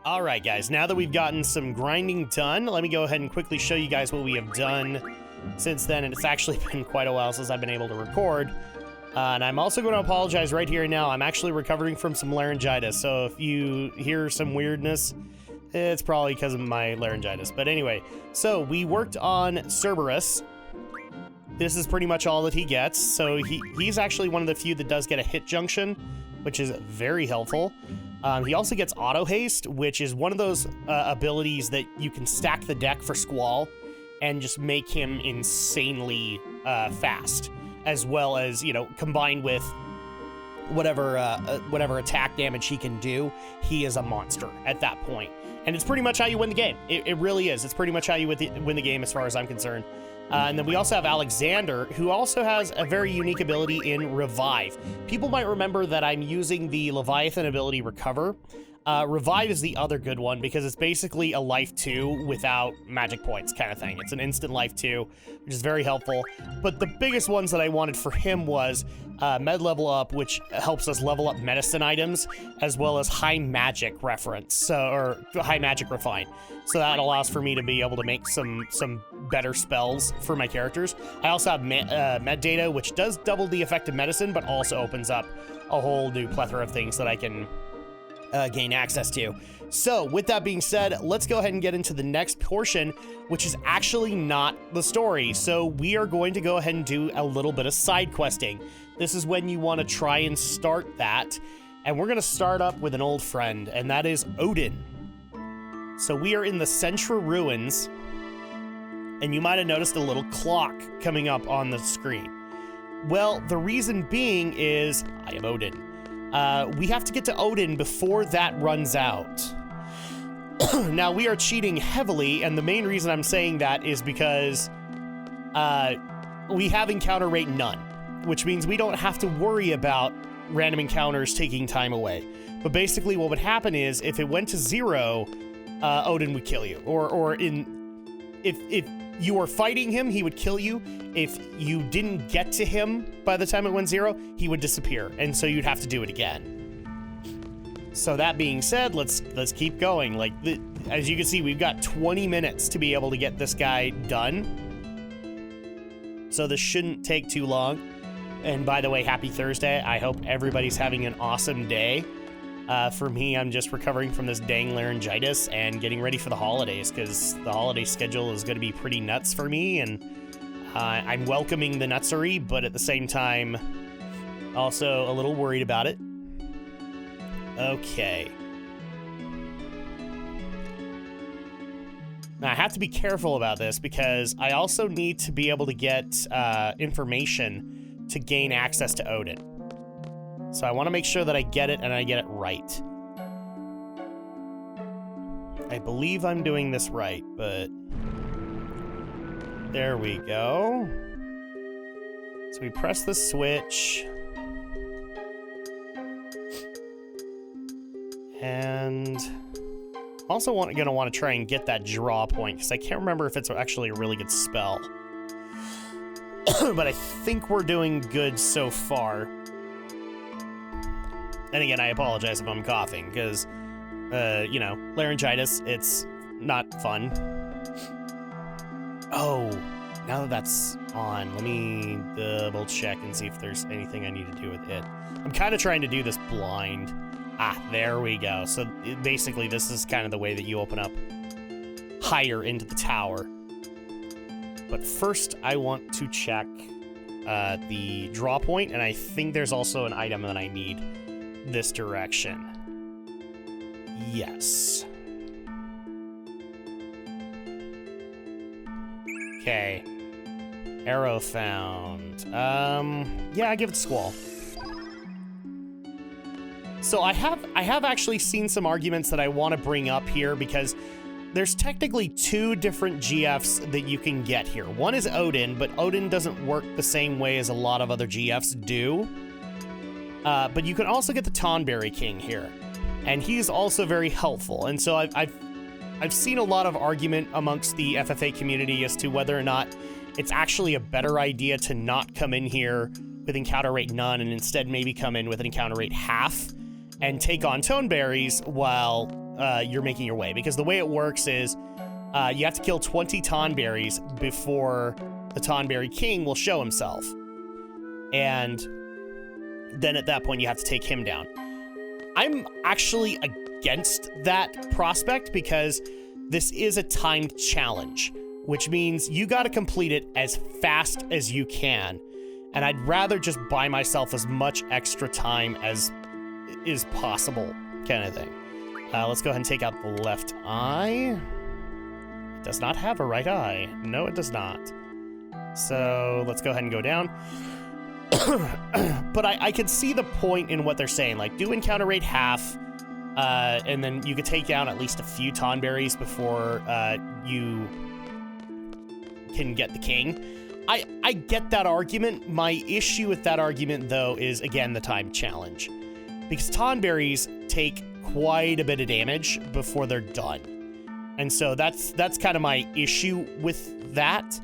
All right, guys, now that we've gotten some grinding done, let me go ahead and quickly show you guys what we have done since then, and it's actually been quite a while since I've been able to record. And I'm also going to apologize right here and now. I'm actually recovering from some laryngitis, so if you hear some weirdness, it's probably because of my laryngitis. But anyway, so we worked on Cerberus. This is pretty much all that he gets, so he's actually one of the few that does get a hit junction, which is very helpful. He also gets auto haste, which is one of those abilities that you can stack the deck for Squall and just make him insanely fast, as well as, you know, combined with whatever attack damage he can do, he is a monster at that point. And it's pretty much how you win the game. It really is. It's pretty much how you win the game as far as I'm concerned. And then we also have Alexander, who also has a very unique ability in Revive. People might remember that I'm using the Leviathan ability Recover. Revive is the other good one because it's basically a life 2 without magic points kind of thing. It's an instant life 2, which is very helpful. But the biggest ones that I wanted for him was Med Level Up, which helps us level up medicine items, as well as High Magic Reference, or High Magic Refine. So that allows for me to be able to make some better spells for my characters. I also have Med Data, which does double the effect of medicine, but also opens up a whole new plethora of things that I can gain access to. So with that being said, let's go ahead and get into the next portion, which is actually not the story. So we are going to go ahead and do a little bit of side questing. This is when you want to try and start that. And we're going to start up with an old friend, and that is Odin. So we are in the Centra Ruins, and you might have noticed a little clock coming up on the screen. Well, the reason being is I am Odin. We have to get to Odin before that runs out. Now, we are cheating heavily, and the main reason I'm saying that is because we have encounter rate none, which means we don't have to worry about random encounters taking time away. But basically what would happen is if it went to 0, Odin would kill you. If you were fighting him, he would kill you. If you didn't get to him by the time it went 0, he would disappear, and so you'd have to do it again. So that being said, let's keep going. Like, as you can see, we've got 20 minutes to be able to get this guy done. So this shouldn't take too long. And by the way, happy Thursday. I hope everybody's having an awesome day. For me, I'm just recovering from this dang laryngitis and getting ready for the holidays, because the holiday schedule is going to be pretty nuts for me, and I'm welcoming the nutsery, but at the same time, also a little worried about it. Okay. Now, I have to be careful about this, because I also need to be able to get information to gain access to Odin. So I want to make sure that I get it, and I get it right. I believe I'm doing this right, but... There we go. So we press the switch. And... also gonna want to try and get that draw point, because I can't remember if it's actually a really good spell. But I think we're doing good so far. And again, I apologize if I'm coughing, because, you know, laryngitis, it's not fun. Oh, now that that's on, let me double check and see if there's anything I need to do with it. I'm kind of trying to do this blind. Ah, there we go. So basically, this is kind of the way that you open up higher into the tower. But first, I want to check the draw point, and I think there's also an item that I need this direction. Yes. Okay. Arrow found. Yeah, I give it to Squall. So I have actually seen some arguments that I want to bring up here, because there's technically 2 different GFs that you can get here. One is Odin, but Odin doesn't work the same way as a lot of other GFs do. But you can also get the Tonberry King here, and he's also very helpful. And so I've seen a lot of argument amongst the FFA community as to whether or not it's actually a better idea to not come in here with encounter rate none, and instead maybe come in with an encounter rate half and take on Tonberries while you're making your way. Because the way it works is you have to kill 20 Tonberries before the Tonberry King will show himself. And then at that point, you have to take him down. I'm actually against that prospect because this is a timed challenge, which means you got to complete it as fast as you can. And I'd rather just buy myself as much extra time as is possible, kind of thing. Let's go ahead and take out the left eye. It does not have a right eye. No, it does not. So let's go ahead and go down. But I can see the point in what they're saying. Like, do encounter rate half, and then you could take down at least a few Tonberries before you can get the king. I get that argument. My issue with that argument, though, is, again, the time challenge. Because Tonberries take quite a bit of damage before they're done. And so that's kind of my issue with that.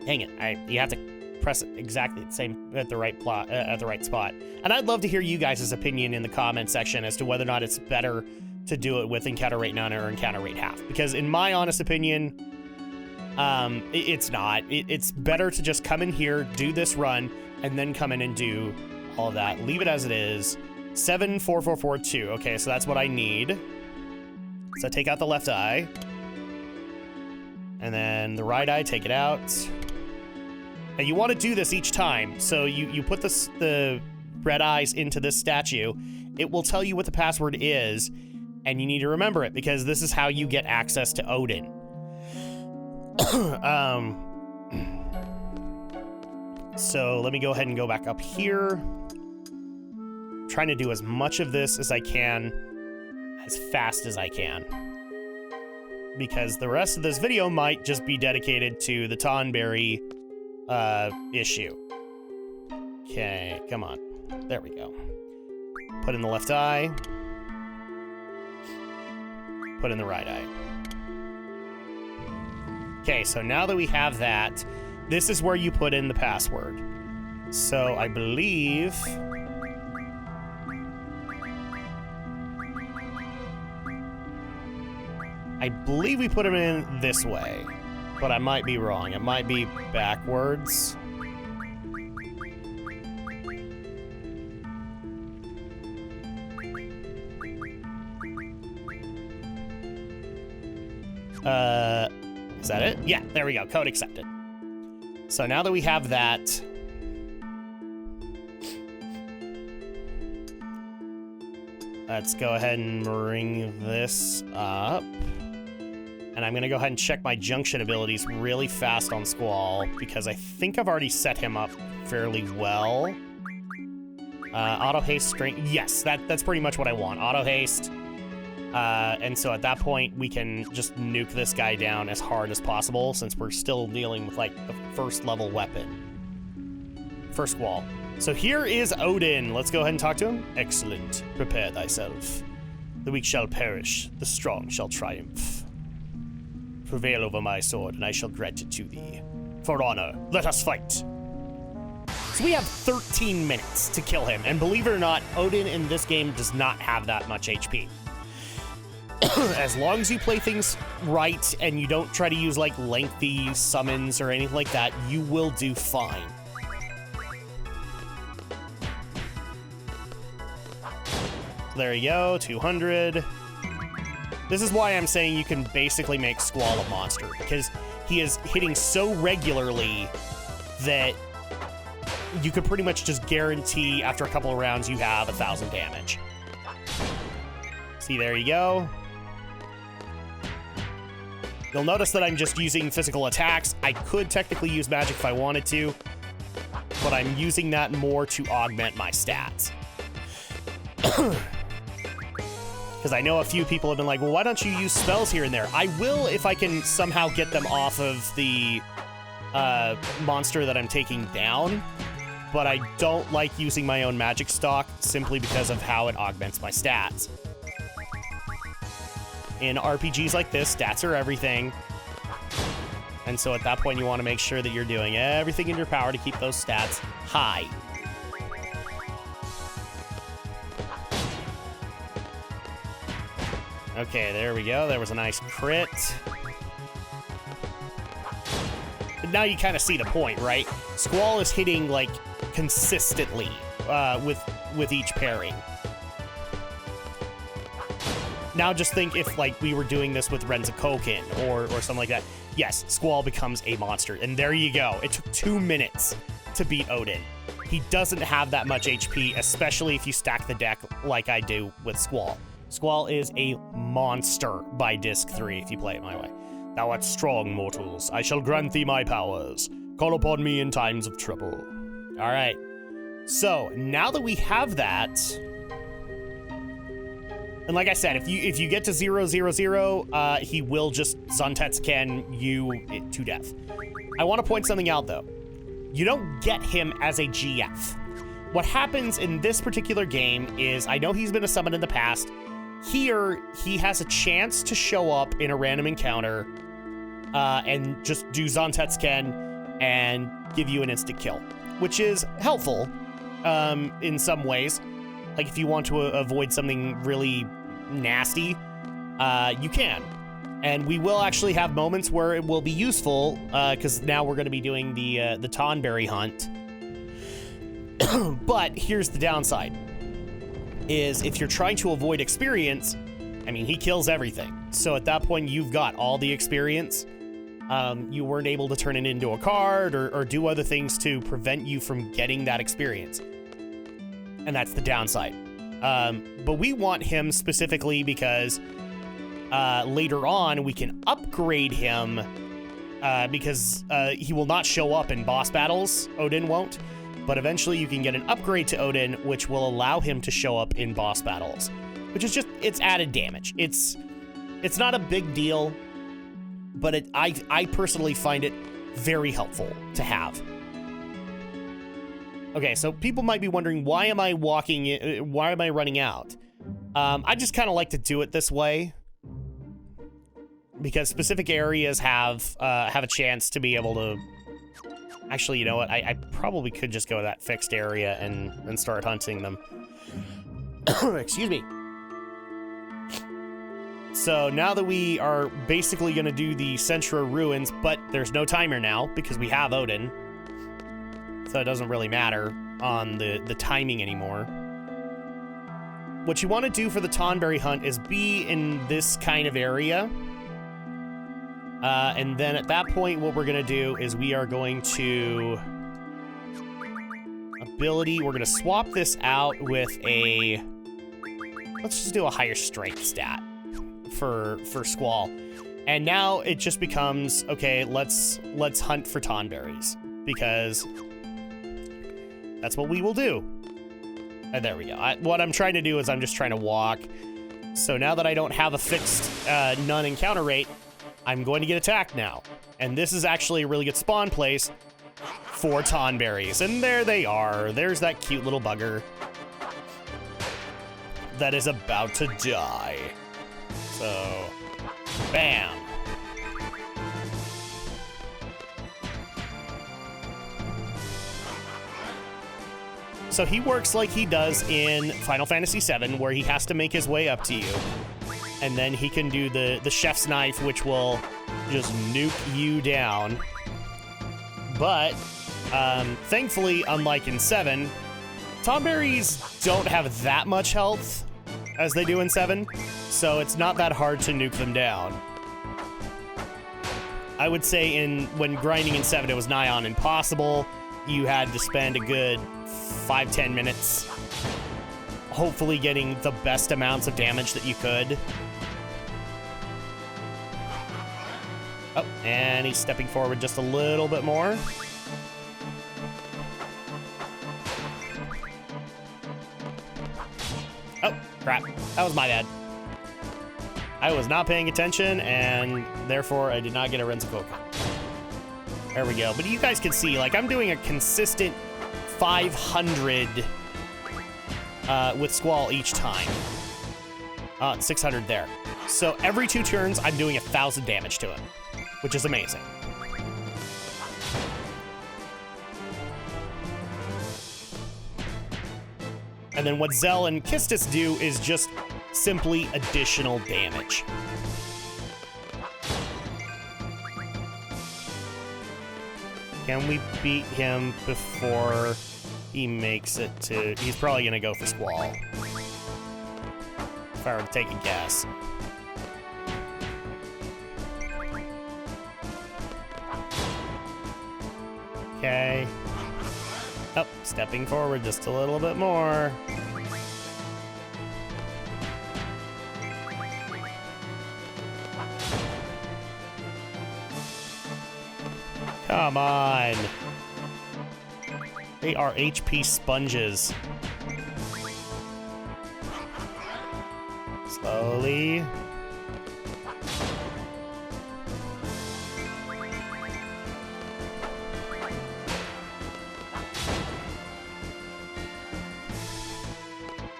Dang it, you have to press it exactly at the right spot. And I'd love to hear you guys' opinion in the comment section as to whether or not it's better to do it with encounter rate none or encounter rate half. Because in my honest opinion, it's not. It's better to just come in here, do this run, and then come in and do all of that. Leave it as it is. 74442. Okay, so that's what I need. So take out the left eye. And then the right eye, take it out. And you want to do this each time. So you put the red eyes into this statue. It will tell you what the password is, and you need to remember it because this is how you get access to Odin. So let me go ahead and go back up here. I'm trying to do as much of this as I can, as fast as I can. Because the rest of this video might just be dedicated to the Tonberry issue. Okay, come on. There we go. Put in the left eye. Put in the right eye. Okay, so now that we have that, this is where you put in the password. So I believe... we put them in this way, but I might be wrong. It might be backwards. Is that it? Yeah, there we go. Code accepted. So now that we have that, let's go ahead and bring this up. And I'm going to go ahead and check my junction abilities really fast on Squall, because I think I've already set him up fairly well. Auto haste strength. Yes, that's pretty much what I want. Auto haste. And so at that point, we can just nuke this guy down as hard as possible, since we're still dealing with, like, the first level weapon. First Squall. So here is Odin. Let's go ahead and talk to him. Excellent. Prepare thyself. The weak shall perish. The strong shall triumph. Prevail over my sword, and I shall grant it to thee. For honor, let us fight. So we have 13 minutes to kill him, and believe it or not, Odin in this game does not have that much HP. As long as you play things right, and you don't try to use, like, lengthy summons or anything like that, you will do fine. There you go, 200. This is why I'm saying you can basically make Squall a monster, because he is hitting so regularly that you could pretty much just guarantee after a couple of rounds you have 1,000 damage. See, there you go. You'll notice that I'm just using physical attacks. I could technically use magic if I wanted to, but I'm using that more to augment my stats. Because I know a few people have been like, well, why don't you use spells here and there? I will if I can somehow get them off of the monster that I'm taking down, but I don't like using my own magic stock simply because of how it augments my stats. In RPGs like this, stats are everything. And so at that point, you want to make sure that you're doing everything in your power to keep those stats high. Okay, there we go. There was a nice crit. Now you kind of see the point, right? Squall is hitting, like, consistently with each pairing. Now just think if, like, we were doing this with Renzakoken or something like that. Yes, Squall becomes a monster. And there you go. It took 2 minutes to beat Odin. He doesn't have that much HP, especially if you stack the deck like I do with Squall. Squall is a monster by Disc 3 if you play it my way. Thou art strong, mortals. I shall grant thee my powers. Call upon me in times of trouble. All right. So, now that we have that... And like I said, if you get to 0-0-0, he will just Zantetsuken you to death. I want to point something out, though. You don't get him as a GF. What happens in this particular game is, I know he's been a summon in the past. Here, he has a chance to show up in a random encounter and just do Zantetsuken and give you an instant kill, which is helpful in some ways. Like, if you want to avoid something really nasty, you can. And we will actually have moments where it will be useful, because now we're going to be doing the Tonberry hunt. But here's the downside, is if you're trying to avoid experience, I mean, he kills everything. So at that point, you've got all the experience. You weren't able to turn it into a card or do other things to prevent you from getting that experience. And that's the downside. But we want him specifically because later on we can upgrade him because he will not show up in boss battles. Odin won't. But eventually you can get an upgrade to Odin, which will allow him to show up in boss battles, which is just, it's added damage. It's not a big deal, but I personally find it very helpful to have. Okay, so people might be wondering, why am I running out? I just kind of like to do it this way because specific areas have a chance to be able to. Actually, you know what? I probably could just go to that fixed area and start hunting them. Excuse me. So now that we are basically going to do the Centra Ruins, but there's no timer now because we have Odin. So it doesn't really matter on the timing anymore. What you want to do for the Tonberry hunt is be in this kind of area. And then at that point, what we're going to do is we are going to... Ability, we're going to swap this out with a... Let's just do a higher strength stat for Squall. And now it just becomes, okay, let's hunt for Tonberries. Because that's what we will do. And there we go. What I'm trying to do is I'm just trying to walk. So now that I don't have a fixed none encounter rate, I'm going to get attacked now. And this is actually a really good spawn place for Tonberries. And there they are. There's that cute little bugger that is about to die. So, bam. So he works like he does in Final Fantasy VII, where he has to make his way up to you. And then he can do the chef's knife, which will just nuke you down. But, thankfully, unlike in 7, Tonberries don't have that much health as they do in 7, so it's not that hard to nuke them down. I would say when grinding in 7, it was nigh on impossible. You had to spend a good 5-10 minutes hopefully getting the best amounts of damage that you could. Oh, and he's stepping forward just a little bit more. Oh, crap. That was my bad. I was not paying attention, and therefore I did not get a Renzakoken. There we go. But you guys can see, like, I'm doing a consistent 500 with Squall each time. 600 there. So every 2 turns, I'm doing 1,000 damage to him, which is amazing. And then what Zell and Kistis do is just simply additional damage. Can we beat him before he makes it to... He's probably going to go for Squall. If I were to take a guess. Okay. Oh, stepping forward just a little bit more. Come on. They are HP sponges. Slowly.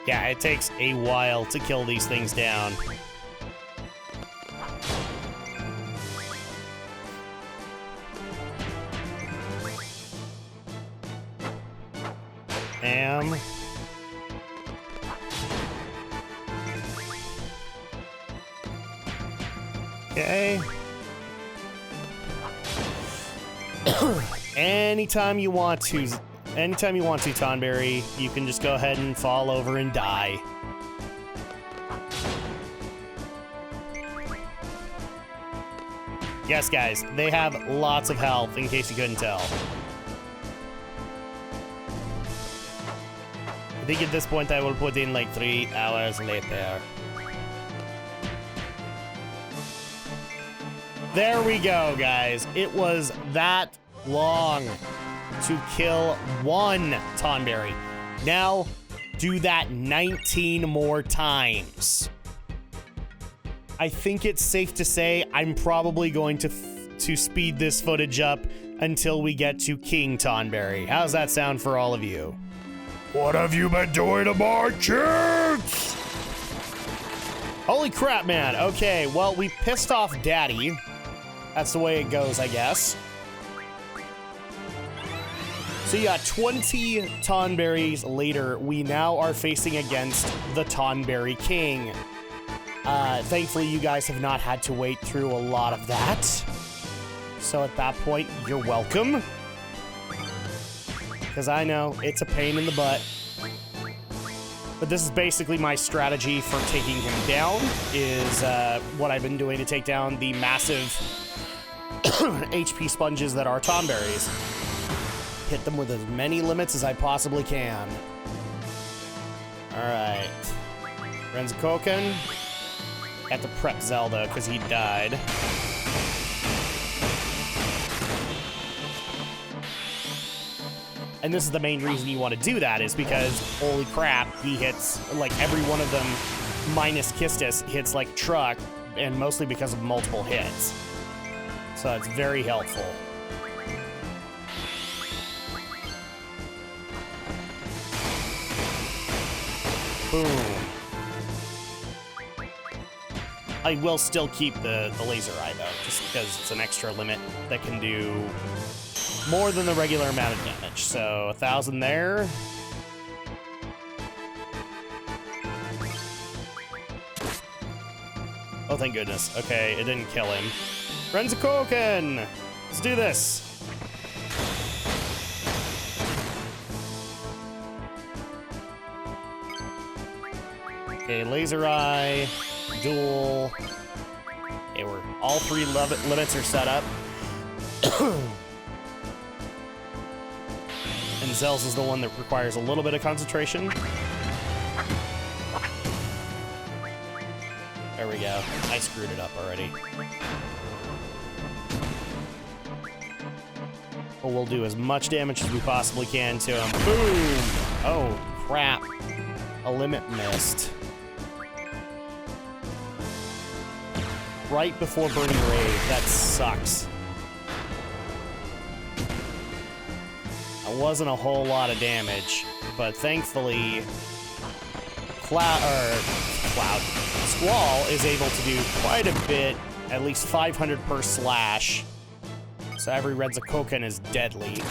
Yeah, it takes a while to kill these things down. Bam. Okay. Anytime you want to, Tonberry, you can just go ahead and fall over and die. Yes, guys, they have lots of health, in case you couldn't tell. I think at this point I will put in like 3 hours later. There we go, guys. It was that long to kill one Tonberry. Now, do that 19 more times. I think it's safe to say I'm probably going to speed this footage up until we get to King Tonberry. How's that sound for all of you? What have you been doing to my kids? Holy crap, man. Okay, well, we pissed off Daddy. That's the way it goes, I guess. So yeah, 20 Tonberries later, we now are facing against the Tonberry King. Thankfully, you guys have not had to wait through a lot of that. So at that point, you're welcome. Because I know it's a pain in the butt. But this is basically my strategy for taking him down, is what I've been doing to take down the massive HP sponges that are Tonberries. Hit them with as many limits as I possibly can. Alright. Renzokoken. Got to prep Zelda because he died. And this is the main reason you want to do that, is because, holy crap, he hits, like, every one of them, minus Kistis, hits like truck, and mostly because of multiple hits. So it's very helpful. Boom. I will still keep the laser eye, though, just because it's an extra limit that can do more than the regular amount of damage. So 1,000 there. Oh, thank goodness. Okay, it didn't kill him. Renzokoken! Let's do this. Okay, laser eye, duel. Okay, all 3 limits are set up. And Zell's is the one that requires a little bit of concentration. There we go. I screwed it up already. But we'll do as much damage as we possibly can to him. Boom! Oh, crap. A limit missed. Right before Burning Rave. That sucks. That wasn't a whole lot of damage, but thankfully, Squall is able to do quite a bit, at least 500 per slash. So every Renzokoken is deadly.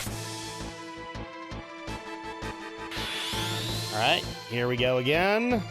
Alright, here we go again.